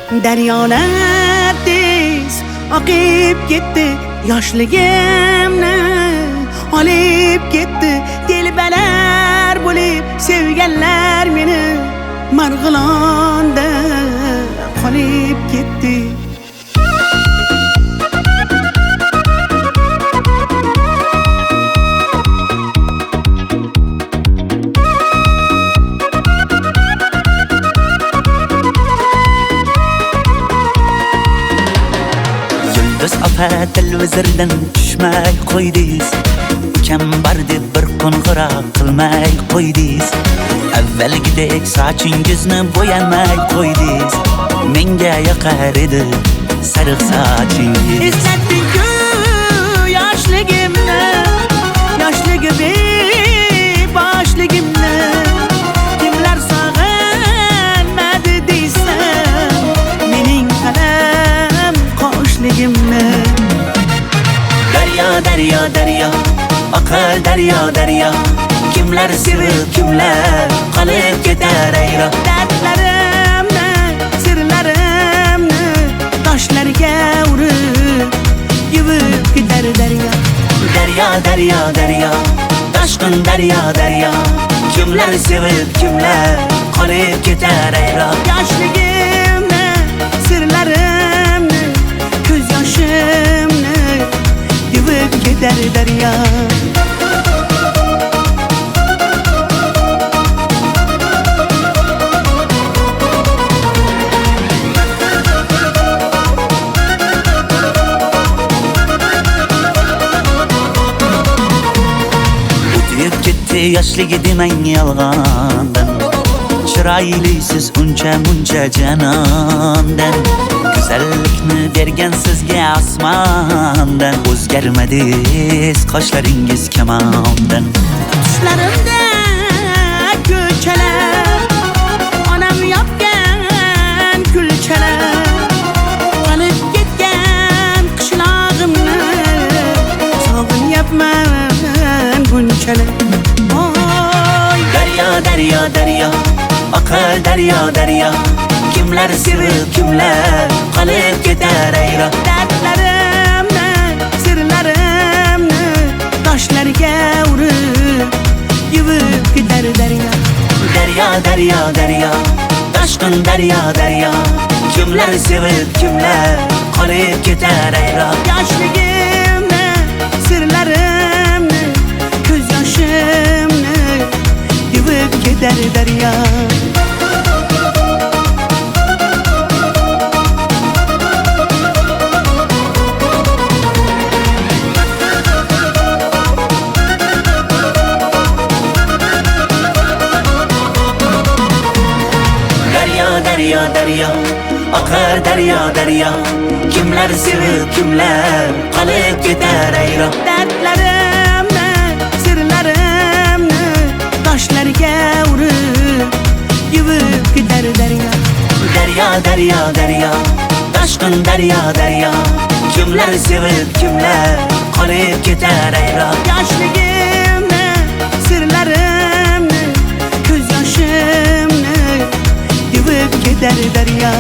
Daryolar tez oqib ketdi, yoshligimni olib ketdi. Telbalar bo'lib sevganlar meni Marg'ilonda qolib ketdi. Yulduz opa televizordan tushmay qo'ydingiz, ukam bor deb bir qo'ng'iroq qilmay qo'ydingiz. Avvalgidek sochingizni bo'yamay qo'ydingiz, menga yoqar edi sariq sochingiz. Eslatding-ku yoshligimni, boshligimni. Kimlar sog'inmadi deysan mening qalam qoshligimni. Daryo, daryo, daryo, oqar daryo, daryo. Kimlar sevib, kimlar qolib ketar ayro. Dardlarimni, sirlarimni toshlarga urib yuvib ketar daryo. Daryo, daryo, daryo, toshqin daryo, daryo. Kimlar sevib, kimlar qolib ketar ayro. Yoshligimni, sirlarimni, ko'z yoshimni yuvib ketar daryo. Yoshligi demang yolg'ondan, chiroylisiz uncha muncha janondan. Go'zallikni bergan sizga osmondan, o'zgarmadingiz qoshlaringiz kamondan. Tushlarimda ko'chalar, onam yopgan kulchalar, qolib ketgan qishlog'imni sog'inyapman bunchalar. Daryo, daryo, oqar daryo, daryo. Kimlar sevib, kimlar qolib ketar ayro. Dardlarimni, sirlarimni toshlarga urib yuvib ketar daryo. Daryo, daryo, daryo, toshqin daryo, daryo. Kimlar sevib, kimlar qolib ketar ayro. Yoshligimni, sirlarimni, ko'z yoshimni yuvib ketar daryo. Daryo, daryo, oqar daryo, daryo. Kimlar sevib, kimlar qolib ketar ayro. Dardlarimni, sirlarimni toshlarga urib yuvib ketar daryo. Daryo, daryo, daryo, toshqin daryo, daryo. Kimlar sevib, kimlar qolib ketar ayro. Yoshligimni, sirlarimni, ko'z yoshimni yuvib ketar daryo.